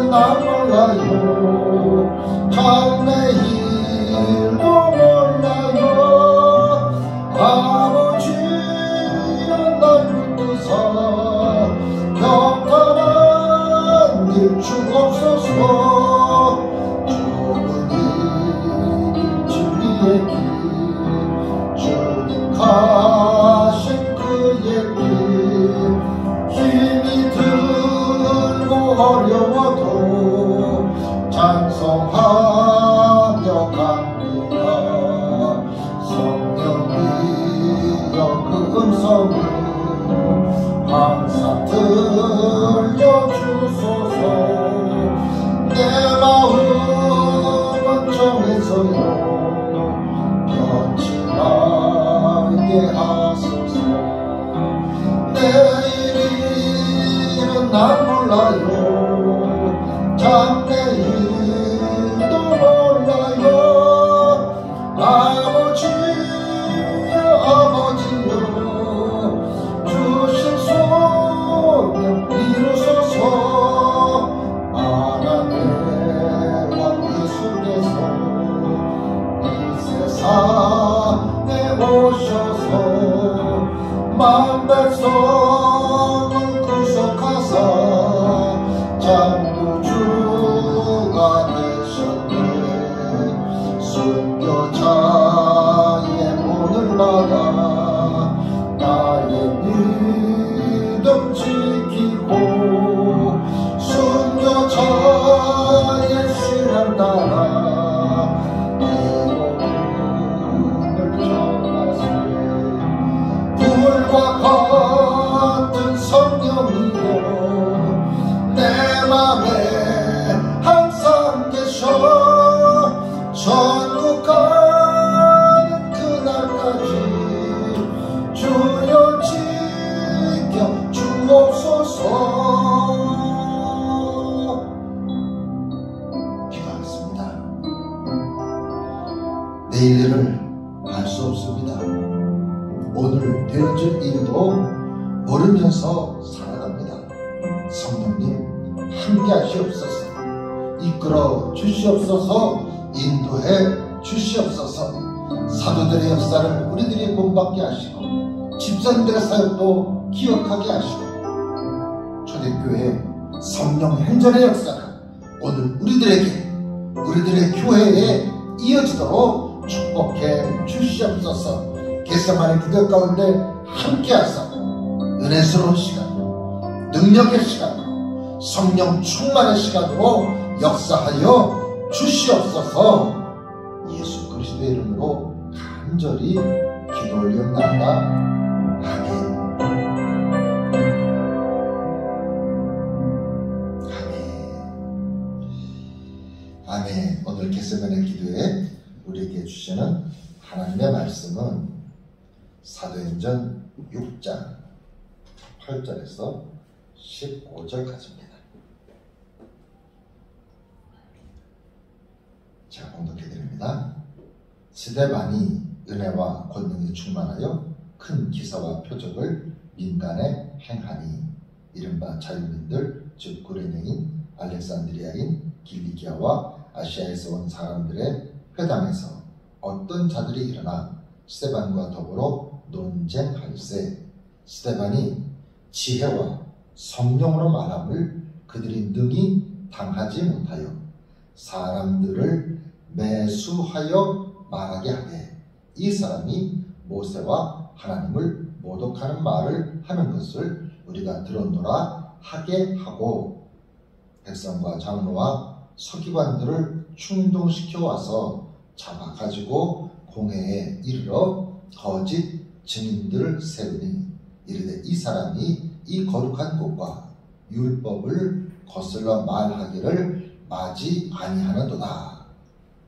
난 몰라요. 장래일도 몰라요. 아버지여 날 붙드사 평탄한 길 주옵소서. 좁은 이 진리의 길 주님 가신 그의 길 힘이 들고 어려워도 찬송하며 갑니다. 성령이여 그 음성을 항상 들려주소서. 내 마음은 정해서요 변치 말게 하소서. 내일은 난 몰라요. 장래일도 몰라요. 아버지여 주신 소명 이루소서. 하나님의 왕 예수께서 이 세상에 오셔서 만 백성을 구속하사 창조주가 되셨네. 순교자의 문을 막아 나의 믿음 지키고 순교자의 신을 따라 이 복음을 전하세. 불과 같은 성령이여 내 맘에 항상 계셔. 천국 가는 그날까지 주여 지켜 주옵소서. 기도하겠습니다. 내일을 알 수 없습니다. 오늘 되어질 일도 모르면서 살아갑니다. 성령님 함께 하시옵소서. 이끌어 주시옵소서. 인도해 주시옵소서. 사도들의 역사를 우리들이 본받게 하시고 집사님들의 사역도 기억하게 하시고 초대교회 성령 행전의 역사가 오늘 우리들의 교회에 이어지도록 축복해 주시옵소서. 겟세마네 기도 가운데 함께하사 은혜스러운 시간, 능력의 시간, 성령 충만의 시간으로 역사하여 주시옵소서. 예수 그리스도의 이름으로 간절히 기도 올리옵나이다. 아멘. 아멘. 오늘 겟세마네 기도에 우리에게 주시는 하나님의 말씀은 사도행전 6장 8절에서 15절까지입니다. 제가 봉독해드립니다. 스데반이 은혜와 권능에 충만하여 큰 기사와 표적을 민간에 행하니 이른바 자유민들 즉 구레네인 알렉산드리아인 길리기아와 아시아에서 온 사람들의 회당에서 어떤 자들이 일어나 스데반과 더불어 논쟁할세. 스데반이 지혜와 성령으로 말함을 그들이 능히 당하지 못하여 사람들을 매수하여 말하게 하되 이 사람이 모세와 하나님을 모독하는 말을 하는 것을 우리가 들었노라 하게 하고 백성과 장로와 서기관들을 충동시켜 와서 잡아가지고 공회에 이르러 거짓 증인들을 세우니 이르되 이 사람이 이 거룩한 곳과 율법을 거슬러 말하기를 마지 아니하는도다.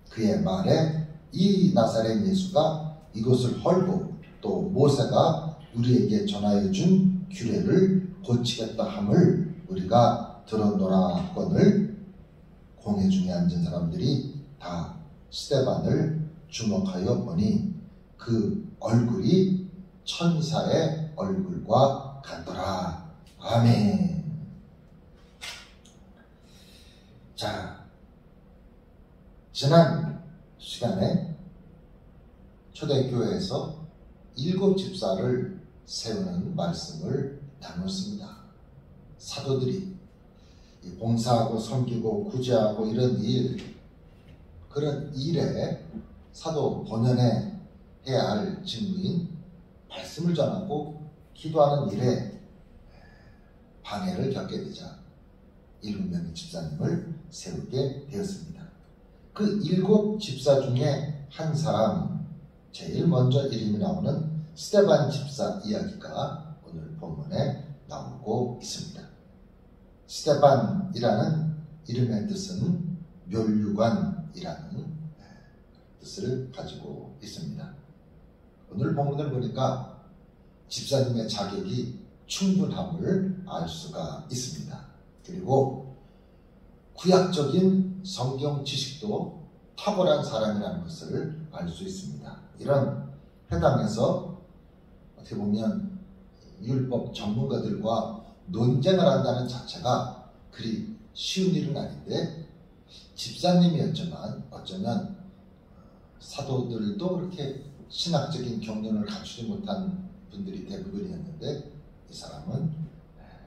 그의 말에 이 나사렛 예수가 이것을 헐고 또 모세가 우리에게 전하여 준 규례를 고치겠다 함을 우리가 들었노라 하거늘 공회 중에 앉은 사람들이 다 스데반을 주목하여 보니 그 얼굴이 천사의 얼굴과 같더라. 아멘. 지난 시간에 초대교회에서 7 집사를 세우는 말씀을 나눴습니다. 사도들이 봉사하고 섬기고 구제하고 이런 일, 그런 일에 사도 본연에 해야 할 직무인 말씀을 전하고 기도하는 일에 방해를 겪게 되자 7명의 집사님을 세우게 되었습니다. 그 7 집사 중에 한 사람, 제일 먼저 이름이 나오는 스데반 집사 이야기가 오늘 본문에 나오고 있습니다. 스데반이라는 이름의 뜻은 멸류관이라는 뜻을 가지고 있습니다. 오늘 본문을 보니까 집사님의 자격이 충분함을 알 수가 있습니다. 그리고 구약적인 성경 지식도 탁월한 사람이라는 것을 알 수 있습니다. 이런 회당에서 어떻게 보면 율법 전문가들과 논쟁을 한다는 자체가 그리 쉬운 일은 아닌데, 집사님이었지만 어쩌면 사도들도 그렇게 신학적인 경륜을 갖추지 못한 분들이 대부분이었는데, 이 사람은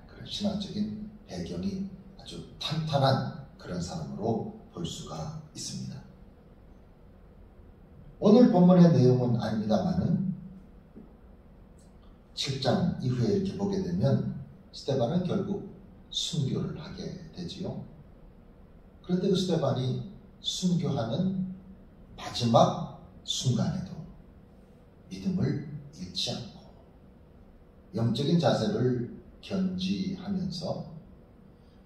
그런 신학적인 배경이 아주 탄탄한 그런 사람으로 볼 수가 있습니다. 오늘 본문의 내용은 아닙니다만은 7장 이후에 이렇게 보게 되면 스데반은 결국 순교를 하게 되지요. 그런데 그 스데반이 순교하는 마지막 순간에도 믿음을 잃지 않고 영적인 자세를 견지하면서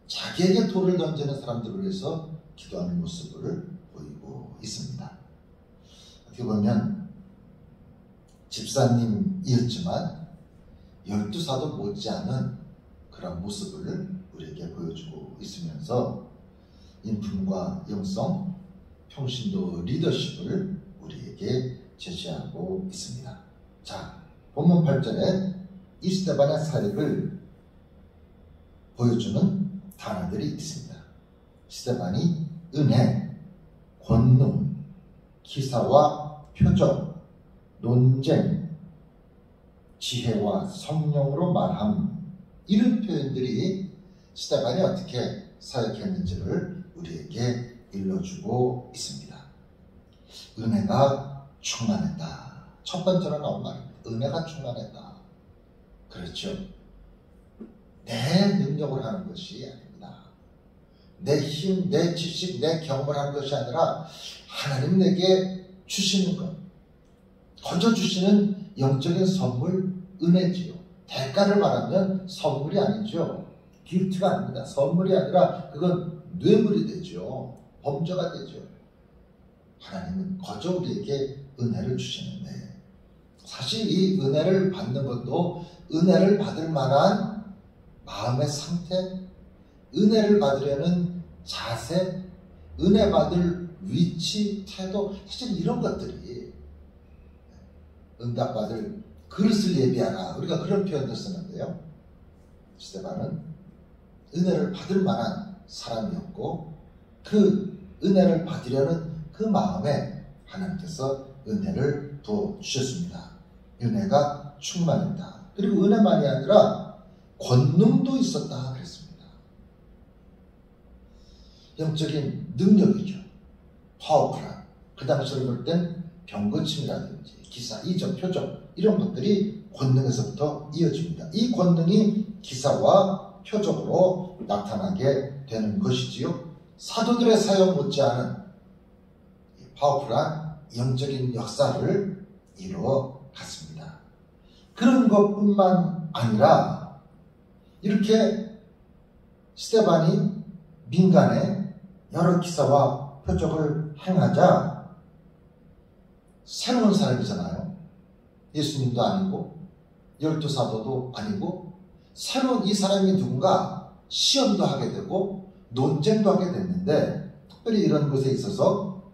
자기에게 돌을 던지는 사람들을 위해서 기도하는 모습을 보이고 있습니다. 어떻게 보면 집사님이었지만 12사도 못지않은 그런 모습을 우리에게 보여주고 있으면서 인품과 영성, 평신도 리더십을 우리에게 제시하고 있습니다. 자, 본문 8절에 이 스데반의 사역을 보여주는 단어들이 있습니다. 스데반이 은혜, 권능, 기사와 표적, 논쟁, 지혜와 성령으로 말함, 이런 표현들이 스데반이 어떻게 사역했는지를 우리에게 일러주고 있습니다. 은혜가 충만했다. 첫 번째로 나온 말입니다. 은혜가 충만했다. 그렇죠. 내 능력을 하는 것이 아닙니다. 내 힘, 내 지식, 내 경험을 하는 것이 아니라 하나님 내게 주시는 것, 던져주시는 영적인 선물, 은혜지요. 대가를 말하면 선물이 아니죠. 기프트가 아닙니다. 선물이 아니라 그건 뇌물이 되죠. 범죄가 되죠. 하나님은 거저 우리에게 은혜를 주시는데, 사실 이 은혜를 받는 것도 은혜를 받을 만한 마음의 상태, 은혜를 받으려는 자세, 은혜 받을 위치, 태도, 사실 이런 것들이 응답받을 그릇을 예비하라, 우리가 그런 표현도 쓰는데요. 스데반은 은혜를 받을 만한 사람이었고, 그 은혜를 받으려는 그 마음에 하나님께서 은혜를 부어주셨습니다. 은혜가 충만했다. 그리고 은혜만이 아니라 권능도 있었다 그랬습니다. 영적인 능력이죠. 파워풀한, 그 당시를 볼 땐 병거침이라든지 기사, 이적, 표적, 이런 것들이 권능에서부터 이어집니다. 이 권능이 기사와 표적으로 나타나게 되는 것이지요. 사도들의 사역 못지않은 파워풀한 영적인 역사를 이루어갔습니다. 그런 것뿐만 아니라 이렇게 스데반이 민간에 여러 기사와 표적을 행하자 새로운 사람이잖아요. 예수님도 아니고 12사도도 아니고 새로운 이 사람이 누군가 시험도 하게 되고 논쟁도 하게 됐는데, 특별히 이런 것에 있어서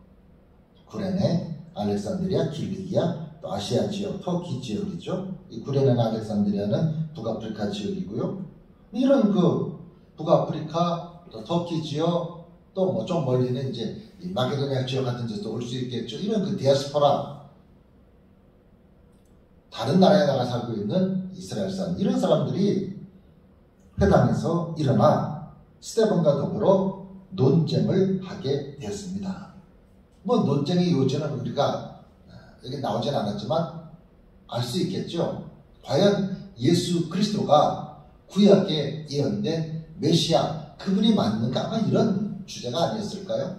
구레네, 알렉산드리아, 길리기아, 또 아시아 지역, 터키 지역이죠. 이 구레네나 알렉산드리아는 북아프리카 지역이고요. 이런 그 북아프리카, 또 터키 지역, 또 뭐 좀 멀리는 이제 이 마케도니아 지역 같은 데도 올 수 있겠죠. 이런 그 디아스포라, 다른 나라에 나가 살고 있는 이스라엘 사람, 이런 사람들이 회당에서 일어나 스데반과 더불어 논쟁을 하게 되었습니다. 뭐 논쟁의 요지는 우리가 여기 나오진 않았지만 알 수 있겠죠. 과연 예수 그리스도가 구약에 예언된 메시아, 그분이 맞는가? 아마 이런 주제가 아니었을까요?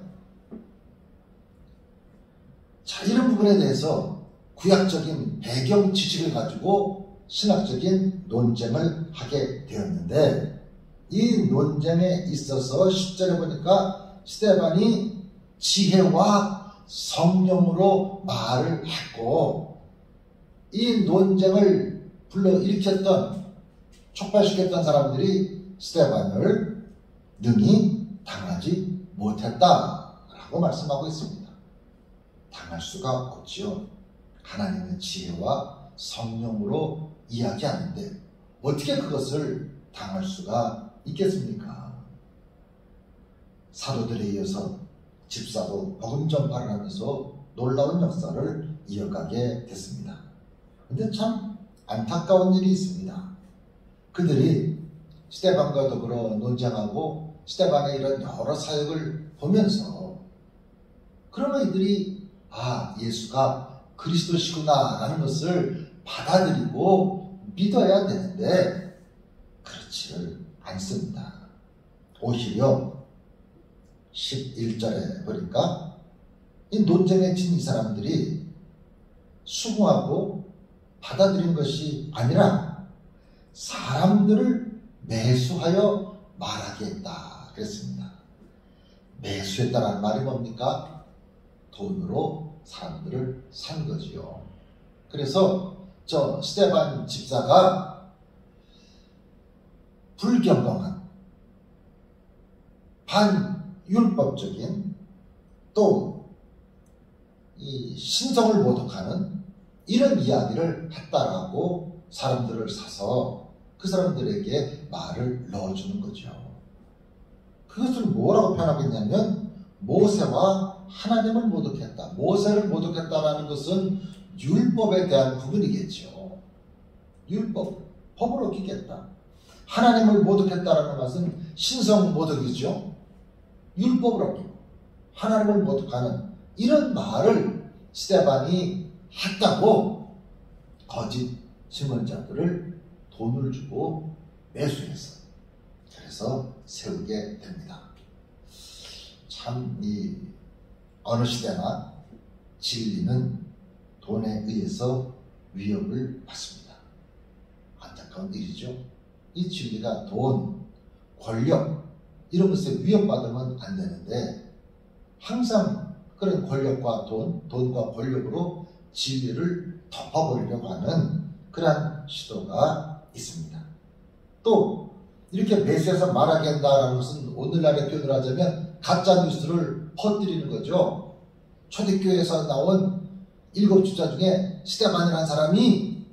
자, 이런 부분에 대해서 구약적인 배경 지식을 가지고 신학적인 논쟁을 하게 되었는데, 이 논쟁에 있어서 10절에 보니까 스데반이 지혜와 성령으로 말을 했고, 이 논쟁을 불러일으켰던, 촉발시켰던 사람들이 스데반을 능히 당하지 못했다라고 말씀하고 있습니다. 당할 수가 없지요. 하나님의 지혜와 성령으로 이야기하는데 어떻게 그것을 당할 수가 있겠습니까? 사도들에 이어서 집사도 복음 전파를 하면서 놀라운 역사를 이어가게 됐습니다. 근데 참 안타까운 일이 있습니다. 그들이 스데반과 더불어 논쟁하고 스데반의 이런 여러 사역을 보면서, 그러면 이들이 예수가 그리스도시구나 라는 것을 받아들이고 믿어야 되는데 그렇지를 않습니다. 오히려 11절에 보니까 이 논쟁에 진 이 사람들이 수긍하고 받아들인 것이 아니라 사람들을 매수하여 말하게 했다 그랬습니다. 매수했다는 말이 뭡니까? 돈으로 사람들을 산 거지요. 그래서 저 스데반 집사가 불경건한, 반율법적인, 또 이 신성을 모독하는 이런 이야기를 했다라고 사람들을 사서 그 사람들에게 말을 넣어주는 거죠. 그것을 뭐라고 표현하겠냐면 모세와 하나님을 모독했다. 모세를 모독했다라는 것은 율법에 대한 부분이겠죠. 율법, 법을 어기겠다. 하나님을 모독했다라는 것은 신성 모독이죠. 율법을 어기고 하나님을 모독하는 이런 말을 스데반이 했다고 거짓 증언자들을 돈을 주고 매수해서 그래서 세우게 됩니다. 참 이 어느 시대나 진리는 돈에 의해서 위협을 받습니다. 안타까운 일이죠. 이 진리가 돈, 권력 이런 것에 위협받으면 안 되는데 항상 그런 권력과 돈과 권력으로 진리를 덮어버리려고 하는 그러한 시도가 있습니다. 또 이렇게 매수해서 말하게 한다는 것은 오늘날의 표현을 하자면 가짜 뉴스를 퍼뜨리는 거죠. 초대교회에서 나온 7주자 중에 스데반이라는 사람이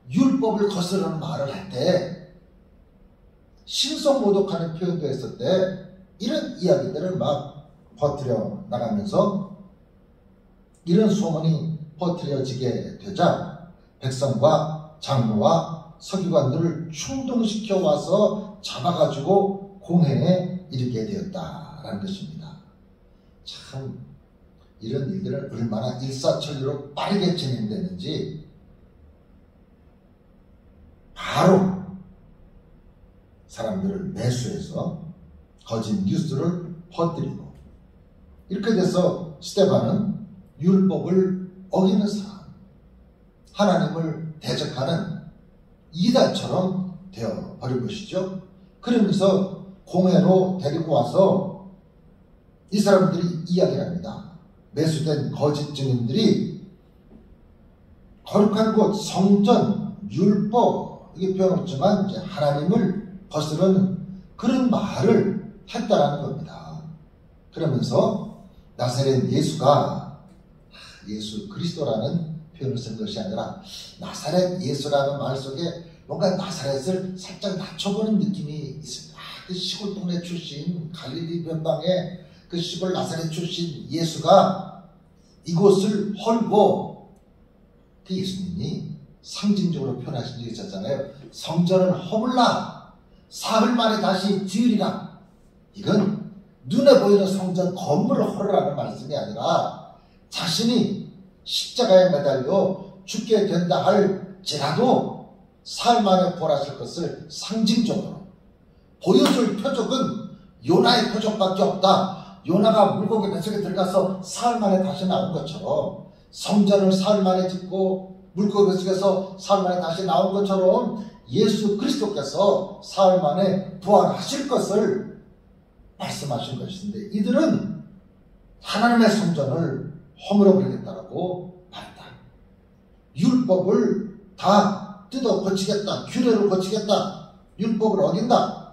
율법을 거스르는 말을 할 때 신성 모독하는 표현도 했을 때 이런 이야기들을 막 퍼뜨려 나가면서 이런 소문이 퍼뜨려지게 되자 백성과 장로와 서기관들을 충동시켜 와서 잡아가지고 공회에 이르게 되었다라는 것입니다. 참 이런 일들은 얼마나 일사천리로 빠르게 진행되는지 바로 사람들을 매수해서 거짓 뉴스를 퍼뜨리고 이렇게 돼서 스데반은 율법을 어기는 사람, 하나님을 대적하는 이단처럼 되어버린 것이죠. 그러면서 공회로 데리고 와서 이 사람들이 이야기를 합니다. 매수된 거짓 증인들이 거룩한 곳, 성전, 율법, 이게 표현없지만 이제 하나님을 거스르는 그런 말을 했다라는 겁니다. 그러면서 나사렛 예수가 예수 그리스도라는 표현을 쓴 것이 아니라 나사렛 예수라는 말 속에 뭔가 나사렛을 살짝 낮춰보는 느낌이 있습니다. 그 시골 동네 출신 갈릴리 변방에 그 시골 나사렛 출신 예수가 이곳을 헐고, 그 예수님이 상징적으로 표현하신 적이 있었잖아요. 성전은 허물라 사흘 만에 다시 지으리라. 이건 눈에 보이는 성전 건물을 헐으라는 말씀이 아니라 자신이 십자가에 매달려 죽게 된다 할지라도 사흘 만에 부활하실 것을 상징적으로 보여줄 표적은 요나의 표적밖에 없다. 요나가 물고기 뱃속에 들어가서 사흘 만에 다시 나온 것처럼, 성전을 사흘 만에 짓고 물고기 뱃속에서 사흘 만에 다시 나온 것처럼 예수 그리스도께서 사흘 만에 부활하실 것을 말씀하신 것인데, 이들은 하나님의 성전을 허물어 버리겠다라고 말했다. 율법을 다 뜯어 고치겠다. 규례를 고치겠다. 율법을 어긴다.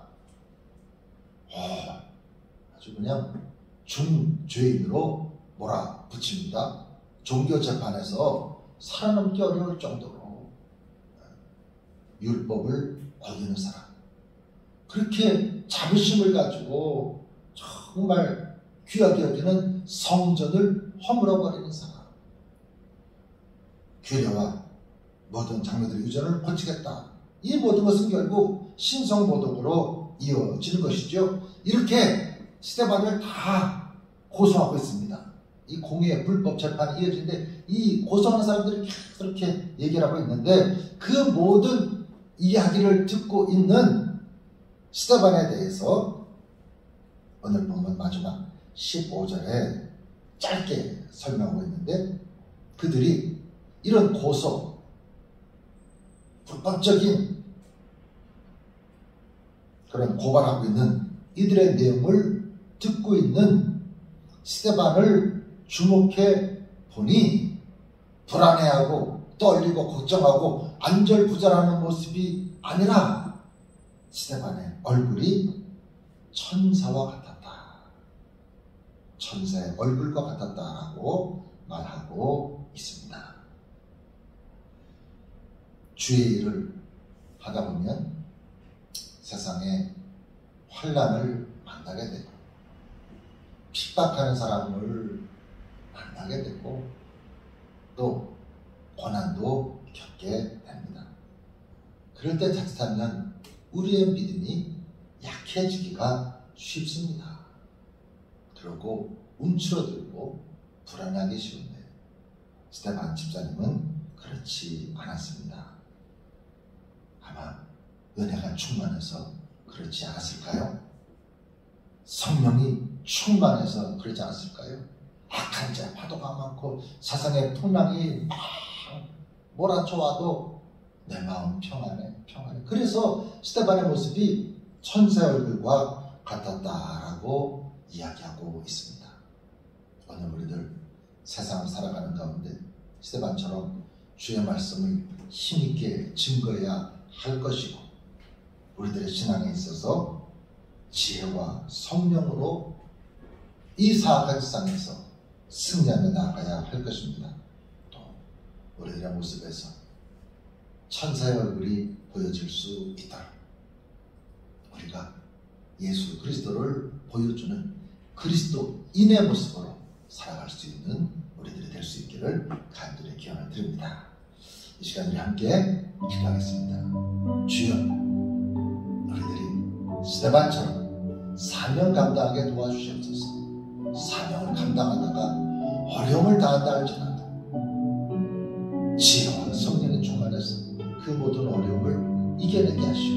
아주 그냥 중죄인으로 몰아붙입니다. 종교재판에서 살아남기 어려울 정도로 율법을 어기는 사람, 그렇게 자부심을 가지고 정말 귀하게 여기는 성전을 허물어버리는 사람, 규례와 모든 장로들의 유전을 고치겠다. 이 모든 것은 결국 신성모독으로 이어지는 것이죠. 이렇게 스데반을 다 고소하고 있습니다. 이 공의의 불법 재판이 이어지는데, 이 고소하는 사람들이 계속 그렇게 얘기를 하고 있는데, 그 모든 이야기를 듣고 있는 스데반에 대해서 오늘 보면 마지막 15절에 짧게 설명하고 있는데, 그들이 이런 고소, 불법적인 그런 고발하고 있는 이들의 내용을 듣고 있는 스데반을 주목해 보니 불안해하고 떨리고 걱정하고 안절부절하는 모습이 아니라 스데반의 얼굴이 천사와 같았다. 천사의 얼굴과 같았다라고 말하고 있습니다. 주의 일을 하다 보면 세상에 환난을 만나게 되고, 핍박하는 사람을 만나게 되고, 또 고난도 겪게 됩니다. 그럴 때 자칫하면 우리의 믿음이 약해지기가 쉽습니다. 그리고 움츠러들고 불안하기 쉬운데, 스데반 집사님은 그렇지 않았습니다. 아마 은혜가 충만해서 그렇지 않았을까요? 성령이 충만해서 그러지 않았을까요? 악한 자, 파도가 많고 세상의 풍랑이 막 몰아쳐와도 내 마음 평안해. 그래서 스데반의 모습이 천사의 얼굴과 같았다라고 이야기하고 있습니다. 오늘 우리들 세상을 살아가는 가운데 스데반처럼 주의 말씀을 힘있게 증거해야 할 것이고, 우리들의 신앙에 있어서 지혜와 성령으로 이 사악한 세상에서 승리하며 나아가야 할 것입니다. 또 우리들의 모습에서 천사의 얼굴이 보여질 수 있도록 우리가 예수 그리스도를 보여주는 그리스도인의 모습으로 살아갈 수 있는 우리들이 될 수 있기를 간절히 기원을 드립니다. 이 시간 우리 함께 기도하겠습니다. 주여, 우리들이 스데반처럼 사명 감당하게 도와주시옵소서. 사명을 감당하다가 어려움을 당한다 할지라도 지혜와 성령의 충만해서 그 모든 어려움을 이겨내게 하시오.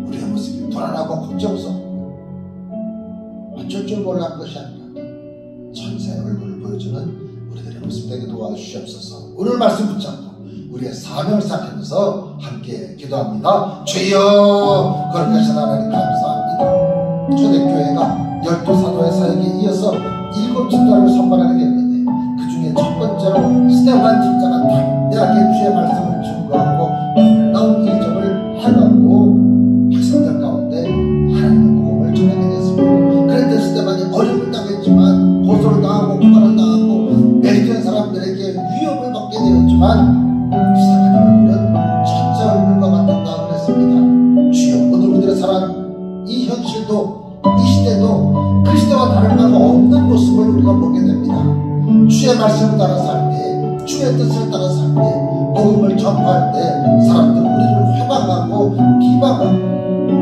우리의 모습이 불안하고 걱정스럽고 어쩔 줄 몰랐던 것이 아니라 천사의 얼굴을 보여주는 우리들의 모습 되게 도와주시옵소서. 오늘 말씀 붙잡고 우리의 사명을 생각하면서 함께 기도합니다. 주여, 거룩하신 하나님 감사합니다. 초대교회가 12사도의 사역에 이어서 7집사를 선발하게 됐는데, 그 중에 첫 번째로 스데반 집사가 담대하게 주의 말씀을 증거하고 놀라운 일정을 행하고 학생들 가운데 하나님의 복음을 전하게 됐습니다. 그런데 스데반이 어려움을 당했지만, 고소를 당하고 고발을 당하고 매리된 사람들에게 위협을 받게 되었지만, 스데반의 얼굴은 천사 얼굴과 같았다 그랬습니다. 주여, 오늘 우리들의 살아가는 이 현실도 이 시대도 그리스도와 다른 바가 없는 모습을 우리가 보게 됩니다. 주의 말씀을 따라 살 때, 주의 뜻을 따라 살 때, 복음을 전파할 때 사람들은 우리를 회방하고 비방하고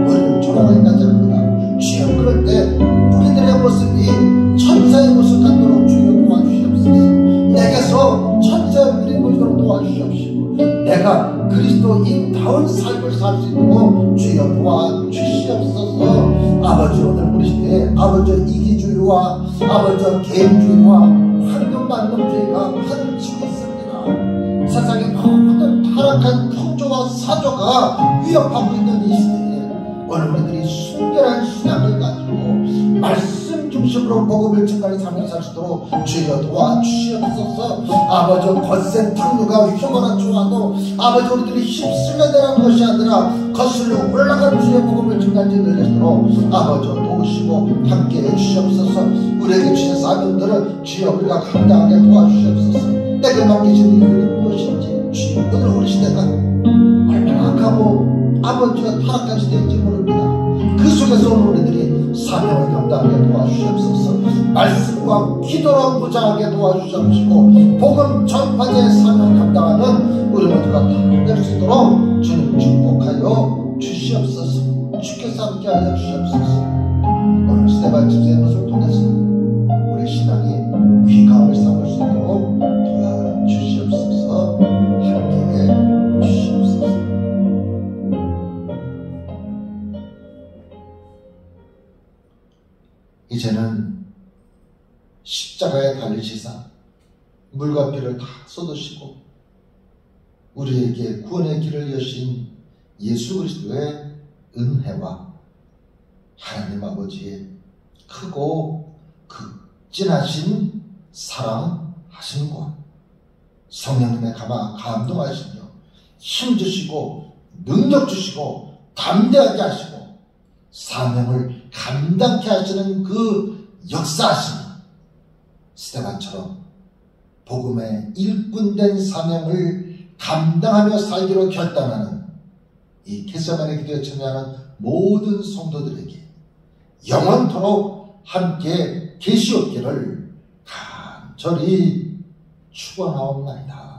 우리를 조롱하기까지 합니다. 주여, 그럴 때 우리들의 모습이 천사의 모습 같도록 주여 도와주시옵소서. 내게서 천사의 우리 보이도록 도와주시옵시고, 내가 그리스도인다운 삶을 살 수 있도록 주여 도와주시옵소서. 아버지, 오늘 우리 시대에 아버지 이기주의와 아버지 개인주의와 황금만능주의가 판치고 있습니다. 세상의 모든 타락한 풍조와 사조가 위협하고 있는 이 시대에 오늘 우리들이 순결한 신앙을 가지고 말씀 중심으로 복음을 증가하는 삶을 살 수 있도록 주여 도와주시옵소서. 아버지, 거센 탕류가 휘몰아쳐와도 아버지 우리들이 힘쓸려 내려간 것이 아니라 거슬러 올라간 주의 복음을 증가하는 지 늘리도록 아버지 도우시고 함께해 주시옵소서. 우리에게 주신 사명들을 주여 우리가 감당하게 도와주시옵소서. 내게 맡기신 일들이 무엇인지 주여, 오늘 우리 시대가 얼마나 악하고 아버지가 타락한 시대인지 모릅니다. 그 속에서 오늘 우리들이 사명을 감당하게 도와주시옵소서. 말씀과 기도로 무장하게 도와주시옵시고, 복음 전파자의 사명을 감당하는 우리 모두가 다 될 수 있도록 주님 축복하여 주시옵소서. 주께서 함께하여 주시옵소서. 오늘 스테반 집사의 모습을 통해서 우리 신앙이 귀감을 삼을 수 있도록 도와주시옵소서. 함께해 주시옵소서. 이제는 십자가에 달리시사 물과 피를 다 쏟으시고 우리에게 구원의 길을 여신 예수 그리스도의 은혜와 하나님 아버지의 크고 극진하신 사랑하심과 성령님의 감동하시며 힘주시고 능력 주시고 담대하게 하시고 사명을 감당케 하시는 그 역사하심, 스데반처럼 복음의 일꾼된 사명을 감당하며 살기로 결단하는 이 겟세마네 기도에 참여하는 모든 성도들에게 영원토록 함께 계시옵기를 간절히 축원하옵나이다.